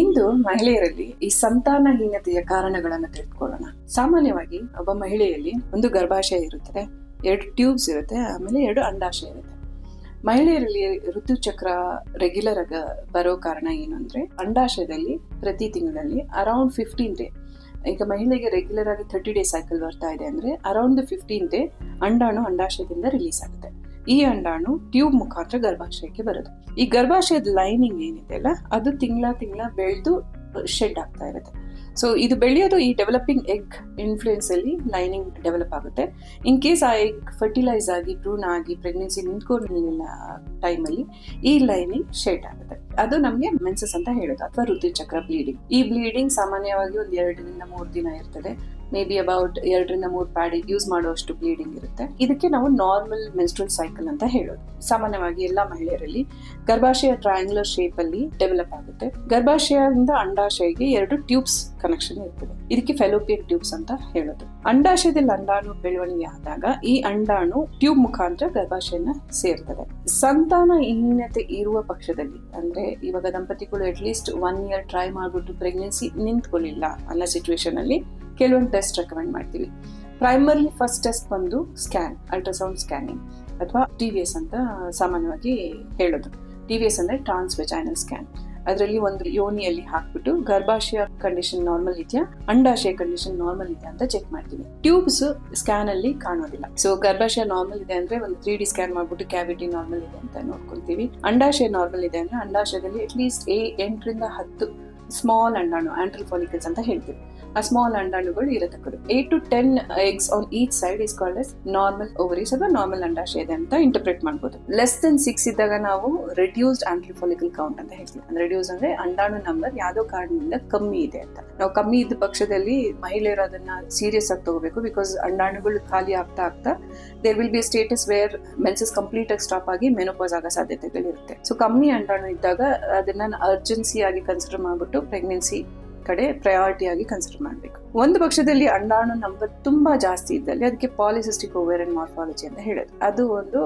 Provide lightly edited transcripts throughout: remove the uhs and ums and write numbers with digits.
ಇಂದು ಮಹಿಳೆಯರಲ್ಲಿ ಈ ಸಂತಾನಹೀನತೆಯ ಕಾರಣಗಳನ್ನು ತಿಳ್ಕೊಳ್ಳೋಣ. ಸಾಮಾನ್ಯವಾಗಿ ಒಬ್ಬ ಮಹಿಳೆಯಲ್ಲಿ ಒಂದು ಗರ್ಭಾಶಯ ಇರುತ್ತದೆ, 2 ಟ್ಯೂಬ್ಸ್ ಇರುತ್ತೆ, ಆಮೇಲೆ 2 ಅಂಡಾಶಯ ಇರುತ್ತೆ. ಮಹಿಳೆಯರಲ್ಲಿ ಋತುಚಕ್ರ ರೆಗ್ಯುಲರ್ ಆಗಿ ಬರೋ ಕಾರಣ ಏನು ಅಂದ್ರೆ, ಅಂಡಾಶಯದಲ್ಲಿ ಪ್ರತಿ ತಿಂಗಳಲ್ಲಿ ಅರೌಂಡ್ 15 ಡೇ, ಈಗ ಮಹಿಳೆಗೆ ರೆಗ್ಯುಲರ್ ಆಗಿ 30 ಡೇ ಸೈಕಲ್ ಬರ್ತಾ ಇದೆ ಅಂದ್ರೆ ಅರೌಂಡ್ 15 ಡೇ ಅಂಡಾಣು ಅಂಡಾಶಯದಿಂದ ರಿಲೀಸ್ ಆಗುತ್ತೆ. ಈ ಅಂಡಾಣು ಟ್ಯೂಬ್ ಮುಖಾಂತರ ಗರ್ಭಾಶಯಕ್ಕೆ ಬರೋದು. ಈ ಗರ್ಭಾಶಯದ ಲೈನಿಂಗ್ ಏನಿದೆ ಅಲ್ಲ, ಅದು ತಿಂಗಳ ಬೆಳೆದು ಶೆಡ್ ಆಗ್ತಾ ಇರುತ್ತೆ. ಸೊ ಇದು ಬೆಳೆಯೋದು ಈ ಡೆವಲಪಿಂಗ್ ಎಗ್ ಇನ್ಫ್ಲೂಯೆನ್ಸ್ ಅಲ್ಲಿ ಲೈನಿಂಗ್ ಡೆವಲಪ್ ಆಗುತ್ತೆ. ಇನ್ ಕೇಸ್ ಆ ಎಗ್ ಫರ್ಟಿಲೈಸ್ ಆಗಿ ಭ್ರೂಣ ಆಗಿ ಪ್ರೆಗ್ನೆನ್ಸಿ ನಿಂತ್ಕೊಂಡಿಲ್ಲ ಟೈಮಲ್ಲಿ ಈ ಲೈನಿಂಗ್ ಶೆಡ್ ಆಗುತ್ತೆ. ಅದು ನಮ್ಗೆ ಮೆನ್ಸಸ್ ಅಂತ ಹೇಳೋದು, ಅಥವಾ ಋತುಚಕ್ರ ಬ್ಲೀಡಿಂಗ್. ಈ ಬ್ಲೀಡಿಂಗ್ ಸಾಮಾನ್ಯವಾಗಿ ಒಂದು 2 ರಿಂದ 3 ದಿನ ಇರ್ತದೆ. ಮೇ ಬಿ ಅಬೌಟ್ 2 ರಿಂದ 3 ಪ್ಯಾಡ್ ಯೂಸ್ ಮಾಡುವಷ್ಟು ಬ್ಲೀಡಿಂಗ್ ಇರುತ್ತೆ. ಇದಕ್ಕೆ ನಾವು ನಾರ್ಮಲ್ ಮೆನ್ಸ್ಟ್ರಲ್ ಸೈಕಲ್ ಅಂತ ಹೇಳೋದು. ಸಾಮಾನ್ಯವಾಗಿ ಎಲ್ಲಾ ಮಹಿಳೆಯರಲ್ಲಿ ಗರ್ಭಾಶಯ ಟ್ರಯಾಂಗ್ಯುಲರ್ ಶೇಪ್ ಅಲ್ಲಿ ಡೆವಲಪ್ ಆಗುತ್ತೆ. ಗರ್ಭಾಶಯದಿಂದ ಅಂಡಾಶಯಕ್ಕೆ 2 ಟ್ಯೂಬ್ಸ್ ಕನೆಕ್ಷನ್ ಇರ್ತದೆ. ಇದಕ್ಕೆ ಫೆಲೋಪಿಯನ್ ಟ್ಯೂಬ್ಸ್ ಅಂತ ಹೇಳೋದು. ಅಂಡಾಶಯದಲ್ಲಿ ಅಂಡಾಣು ಬೆಳವಣಿಗೆ ಆದಾಗ ಈ ಅಂಡಾಣು ಟ್ಯೂಬ್ ಮುಖಾಂತರ ಗರ್ಭಾಶಯನ ಸೇರ್ತದೆ. ಸಂತಾನಹೀನತೆ ಇರುವ ಪಕ್ಷದಲ್ಲಿ, ಅಂದ್ರೆ ಇವಾಗ ದಂಪತಿಗಳು ಅಟ್ಲೀಸ್ಟ್ 1 ಇಯರ್ ಟ್ರೈ ಮಾಡ್ಬಿಟ್ಟು ಪ್ರೆಗ್ನೆನ್ಸಿ ನಿಂತ್ಕೊಳ್ಳಿಲ್ಲ ಅನ್ನೋ ಸಿಚುವೇಶನ್ ಅಲ್ಲಿ ಕೆಲವೊಂದು ಟೆಸ್ಟ್ ರೆಕಮೆಂಡ್ ಮಾಡ್ತೀವಿ. ಪ್ರೈಮರ್ಲಿ ಫಸ್ಟ್ ಟೆಸ್ಟ್ ಬಂದು ಸ್ಕ್ಯಾನ್, ಅಲ್ಟ್ರಾಸೌಂಡ್ ಸ್ಕ್ಯಾನಿಂಗ್ ಅಥವಾ TVS ಅಂತ ಸಾಮಾನ್ಯವಾಗಿ ಹೇಳೋದು. TVS ಅಂದ್ರೆ ಟ್ರಾನ್ಸ್ ವೆಜೈನಲ್ ಸ್ಕ್ಯಾನ್. ಅದರಲ್ಲಿ ಒಂದು ಯೋನಿಯಲ್ಲಿ ಹಾಕ್ಬಿಟ್ಟು ಗರ್ಭಾಶಯ ಕಂಡೀಷನ್ ನಾರ್ಮಲ್ ಇದೆಯಾ, ಅಂಡಾಶಯ ಕಂಡೀಷನ್ ನಾರ್ಮಲ್ ಇದೆಯಾ ಅಂತ ಚೆಕ್ ಮಾಡ್ತೀವಿ. ಟ್ಯೂಬ್ಸ್ ಸ್ಕ್ಯಾನ್ ಅಲ್ಲಿ ಕಾಣೋದಿಲ್ಲ. ಸೊ ಗರ್ಭಾಶಯ ನಾರ್ಮಲ್ ಇದೆ ಅಂದ್ರೆ ಒಂದು 3D ಸ್ಕ್ಯಾನ್ ಮಾಡ್ಬಿಟ್ಟು ಕ್ಯಾವಿಟಿ ನಾರ್ಮಲ್ ಇದೆ ಅಂತ ನೋಡ್ಕೊಂತೀವಿ. ಅಂಡಾಶಯ ನಾರ್ಮಲ್ ಇದೆ ಅಂದ್ರೆ ಅಂಡಾಶಯದಲ್ಲಿ ಅಟ್ಲೀಸ್ಟ್ 8 ರಿಂದ 10 ಸ್ಮಾಲ್ ಅಂಡಾಣು, ಆಂಟ್ರಲ್ ಫಾಲಿಕಲ್ಸ್ ಅಂತ ಹೇಳ್ತೀವಿ. ಆ small ಅಂಡಾಣುಗಳು ಇರತಕ್ಕದ್ದು. 8 to 10 eggs on each side is called as normal ovaries ಅಥವಾ ನಾರ್ಮಲ್ ಅಂಡಾಶಯ ಇದೆ ಅಂತ ಇಂಟರ್ಪ್ರೇಟ್ ಮಾಡ್ಬೋದು. ಲೆಸ್ ದೆನ್ 6 ಇದ್ದಾಗ ನಾವು ರೆಡ್ಯೂಸ್ಡ್ ಆಂಟ್ರಲ್ ಫಾಲಿಕಲ್ ಕೌಂಟ್ ಅಂತ ಹೇಳ್ತೀವಿ. ರೆಡ್ಯೂಸ್ ಅಂದ್ರೆ ಅಂಡಾಣು ನಂಬರ್ ಯಾವ್ದೋ ಕಾರಣದಿಂದ ಕಮ್ಮಿ ಇದೆ ಅಂತ. ನಾವು ಕಮ್ಮಿ ಇದ್ದ ಪಕ್ಷದಲ್ಲಿ ಮಹಿಳೆಯರು ಅದನ್ನ ಸೀರಿಯಸ್ ಆಗಿ ತಗೋಬೇಕು. ಬಿಕಾಸ್ ಅಂಡಾಣುಗಳು ಖಾಲಿ ಆಗ್ತಾ there will be status where menses complete ಆಗಿ ಸ್ಟಾಪ್ ಆಗಿ ಮೆನೋಪಾಸ್ ಆಗೋ ಸಾಧ್ಯತೆಗಳಿರುತ್ತೆ. ಸೊ ಕಮ್ಮಿ ಅಂಡಾಣು ಇದ್ದಾಗ ಅದನ್ನ ಅರ್ಜೆನ್ಸಿ ಆಗಿ ಕನ್ಸಿಡರ್ ಮಾಡ್ಬಿಟ್ಟು ಪ್ರೆಗ್ನೆನ್ಸಿ ಕಡೆ ಪ್ರಯಾರಿಟಿ ಆಗಿ ಕನ್ಸಿಡರ್ ಮಾಡಬೇಕು. ಒಂದು ಪಕ್ಷದಲ್ಲಿ ಅಂಡಾಣು ನಂಬರ್ ತುಂಬಾ ಜಾಸ್ತಿ ಇದ್ದಲ್ಲಿ ಅದಕ್ಕೆ ಪಾಲಿಸಿಸ್ಟಿಕ್ ಓವೇರಿಯನ್ ಮಾರ್ಫಾಲಜಿ ಅಂತ ಹೇಳೋದು. ಅದು ಒಂದು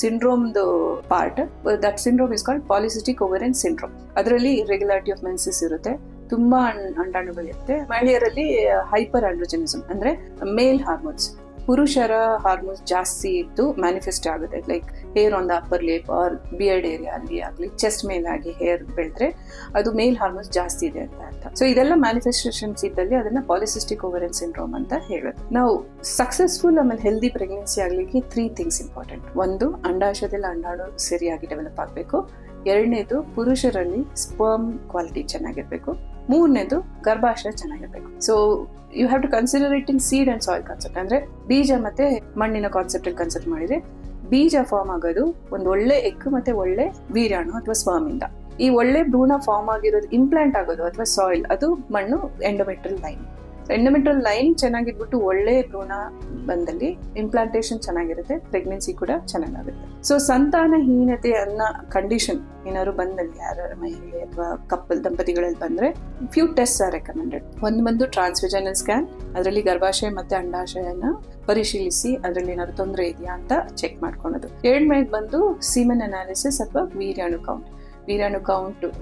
ಸಿಂಡ್ರೋಮ್ದು part. That syndrome is called polycystic ovarian syndrome. ಅದರಲ್ಲಿ ಇರ್ರೆಗ್ಯುಲಾರಿಟಿ ಆಫ್ ಮೆನ್ಸಸ್ ಇರುತ್ತೆ, ತುಂಬಾ ಅಂಡಾಣುಗಳಿರುತ್ತೆ. ಮಹಿಳೆಯರಲ್ಲಿ ಹೈಪರ್ ಆಂಡ್ರೋಜೆನಿಸಮ್ ಅಂದ್ರೆ ಮೇಲ್ ಹಾರ್ಮೋನ್ಸ್, ಪುರುಷರ ಹಾರ್ಮೋನ್ಸ್ ಜಾಸ್ತಿ ಇದ್ದು ಮ್ಯಾನಿಫೆಸ್ಟ್ ಆಗುತ್ತೆ. Like hair on the upper lip or beard area ಅಲ್ಲಿ ಆಗಲಿ, ಚೆಸ್ಟ್ ಮೇಲಾಗಿ ಹೇರ್ ಬೆಳೆದ್ರೆ ಅದು ಮೇಲ್ ಹಾರ್ಮೋನ್ಸ್ ಜಾಸ್ತಿ ಇದೆ ಅಂತ ಅರ್ಥ. ಸೊ ಇದೆಲ್ಲ ಮ್ಯಾನಿಫೆಸ್ಟೇಷನ್ಸ್ ಇದ್ದಲ್ಲಿ ಅದನ್ನ ಪಾಲಿಸಿಸ್ಟಿಕ್ ಓವೇರಿಯನ್ ಸಿಂಡ್ರೋಮ್ ಅಂತ ಹೇಳೋದು. ನಾವು ಸಕ್ಸಸ್ಫುಲ್ ಆಮೇಲೆ ಹೆಲ್ದಿ ಪ್ರೆಗ್ನೆನ್ಸಿ ಆಗ್ಲಿಕ್ಕೆ 3 ಥಿಂಗ್ಸ್ ಇಂಪಾರ್ಟೆಂಟ್. ಒಂದು, ಅಂಡಾಶಯದಲ್ಲಿ ಅಂಡಾಣು ಸರಿಯಾಗಿ ಡೆವಲಪ್ ಆಗಬೇಕು. 2ನೇದು, ಪುರುಷರಲ್ಲಿ ಸ್ಪರ್ಮ್ ಕ್ವಾಲಿಟಿ ಚೆನ್ನಾಗಿರ್ಬೇಕು. 3ನೇದು, ಗರ್ಭಾಶಯ ಚೆನ್ನಾಗಿರ್ಬೇಕು. So you have to consider it in seed and soil concept. ಅಂದ್ರೆ ಬೀಜ ಮತ್ತೆ ಮಣ್ಣಿನ ಕಾನ್ಸೆಪ್ಟ್ ಅಲ್ಲಿ ಕನ್ಸಿಡರ್ ಮಾಡಿದ್ರೆ, ಬೀಜ ಫಾರ್ಮ್ ಆಗೋದು ಒಂದು ಒಳ್ಳೆ ಎಗ್ ಮತ್ತೆ ಒಳ್ಳೆ ವೀರ್ಯಾಣು ಅಥವಾ ಸ್ಪರ್ಮ್ ಇಂದ. ಈ ಒಳ್ಳೆ ಭ್ರೂಣ ಫಾರ್ಮ್ ಆಗಿರೋದು ಇಂಪ್ಲಾಂಟ್ ಆಗೋದು ಅಥವಾ ಸಾಯಿಲ್, ಅದು ಮಣ್ಣು ಎಂಡೋಮೆಟ್ರಿಯಲ್ ಲೈನ್. ಎಂಡೋಮೆಟ್ರಿಯಲ್ ಲೈನ್ ಚೆನ್ನಾಗಿದ್ಬಿಟ್ಟು ಒಳ್ಳೆ ಭ್ರೂಣ ಬಂದಲ್ಲಿ ಇಂಪ್ಲಾಂಟೇಶನ್ ಚೆನ್ನಾಗಿರುತ್ತೆ, ಪ್ರೆಗ್ನೆನ್ಸಿ ಕೂಡ ಚೆನ್ನಾಗಾಗುತ್ತೆ. ಸೊ ಸಂತಾನಹೀನತೆ ಅನ್ನೋ ಕಂಡೀಷನ್ ಏನಾದ್ರು ಬಂದಲ್ಲಿ, ಯಾರ ಮಹಿಳೆ ಅಥವಾ ಕಪ್ಪಲ್ ದಂಪತಿಗಳಲ್ಲಿ ಬಂದ್ರೆ ಫ್ಯೂ ಟೆಸ್ಟ್ ಆರ್ ರೆಕಮೆಂಡೆಡ್. ಒಂದು ಬಂದು ಟ್ರಾನ್ಸ್ವೆಜೈನಲ್ ಸ್ಕ್ಯಾನ್, ಅದರಲ್ಲಿ ಗರ್ಭಾಶಯ ಮತ್ತೆ ಅಂಡಾಶಯನ ಪರಿಶೀಲಿಸಿ ಅದರಲ್ಲಿ ಏನಾದ್ರು ತೊಂದರೆ ಇದೆಯಾ ಅಂತ ಚೆಕ್ ಮಾಡ್ಕೊಳೋದು. 2ನೇದು ಬಂದು ಸೀಮೆನ್ ಅನಾಲಿಸಿಸ್ ಅಥವಾ ವೀರ್ಯಾಣು ಕೌಂಟ್.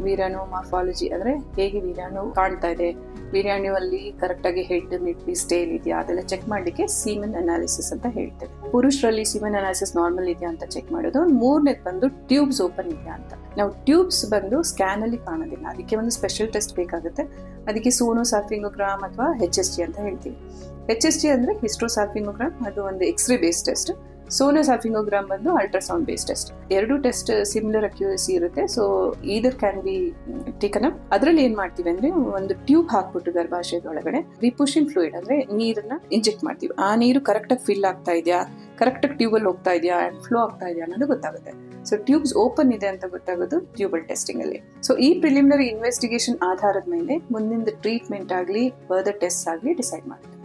ವೀರ್ಯಾಣು ಮಾರ್ಫಾಲಜಿ ಅಂದ್ರೆ ಹೇಗೆ ವೀರ್ಯಾಣು ಕಾಣ್ತಾ ಇದೆ, ವೀರ್ಯಾಣುವಲ್ಲಿ ಕರೆಕ್ಟ್ ಆಗಿ ಹೆಡ್, ನಿಡ್ಪೀಸ್, ಟೇಲ್ ಇದೆಯಾ ಅದೆಲ್ಲ ಚೆಕ್ ಮಾಡ್ಲಿಕ್ಕೆ ಸೀಮೆನ್ ಅನಾಲಿಸಿಸ್ ಅಂತ ಹೇಳ್ತೇವೆ. ಪುರುಷರಲ್ಲಿ ಸೀಮೆನ್ ಅನಾಲಿಸಿಸ್ ನಾರ್ಮಲ್ ಇದೆಯಾ ಅಂತ ಚೆಕ್ ಮಾಡೋದು. 3ನೇದು ಬಂದು ಟ್ಯೂಬ್ಸ್ ಓಪನ್ ಇದೆಯಾ ಅಂತ. ನಾವು ಟ್ಯೂಬ್ಸ್ ಬಂದು ಸ್ಕ್ಯಾನ್ ಅಲ್ಲಿ ಕಾಣೋದಿಲ್ಲ, ಅದಕ್ಕೆ ಒಂದು ಸ್ಪೆಷಲ್ ಟೆಸ್ಟ್ ಬೇಕಾಗುತ್ತೆ. ಅದಕ್ಕೆ ಸೋನೋಸಾಲ್ಪಿಂಗೋಗ್ರಾಮ್ ಅಥವಾ HSG ಅಂತ ಹೇಳ್ತೀವಿ. HSG ಅಂದ್ರೆ ಹಿಸ್ಟೋಸಾಲ್ಪಿಂಗೋಗ್ರಾಮ್, ಅದು ಒಂದು ಎಕ್ಸ್ರೇ ಬೇಸ್ಡ್ ಟೆಸ್ಟ್. ಸೋನೋಸಾಲ್ಪಿಂಗೋಗ್ರಾಮ್ ಬಂದು ultrasound based test. 2 test similar accuracy ಇರುತ್ತೆ. So either can be taken up. ಅದರಲ್ಲಿ ಏನ್ ಮಾಡ್ತೀವಿ ಅಂದ್ರೆ, ಒಂದು ಟ್ಯೂಬ್ ಹಾಕ್ಬಿಟ್ಟು ಗರ್ಭಾಶಯದ ಒಳಗಡೆ ರಿಪುಷಿಂಗ್ ಫ್ಲೂಯಿಡ್ ಅಂದ್ರೆ ನೀರನ್ನ ಇಂಜೆಕ್ಟ್ ಮಾಡ್ತೀವಿ. ಆ ನೀರು ಕರೆಕ್ಟ್ ಆಗಿ ಫಿಲ್ ಆಗ್ತಾ ಇದೆಯಾ, ಕರೆಕ್ಟ್ ಆಗಿ ಟ್ಯೂಬಲ್ ಹೋಗ್ತಾ ಇದೆಯಾ ಅಂಡ್ ಫ್ಲೋ ಆಗ್ತಾ ಇದೆಯಾ ಅನ್ನೋದು ಗೊತ್ತಾಗುತ್ತೆ. ಸೊ ಟ್ಯೂಬ್ಸ್ ಓಪನ್ ಇದೆ ಅಂತ ಗೊತ್ತಾಗೋದು ಟ್ಯೂಬಲ್ ಟೆಸ್ಟಿಂಗ್ ಅಲ್ಲಿ. ಸೊ ಈ ಪ್ರಿಲಿಮಿನರಿ ಇನ್ವೆಸ್ಟಿಗೇಷನ್ ಆಧಾರದ ಮೇಲೆ ಮುಂದಿನ ಟ್ರೀಟ್ಮೆಂಟ್ ಆಗ್ಲಿ ಫರ್ದರ್ ಟೆಸ್ಟ್ ಆಗ್ಲಿ ಡಿಸೈಡ್ ಮಾಡುತ್ತೆ.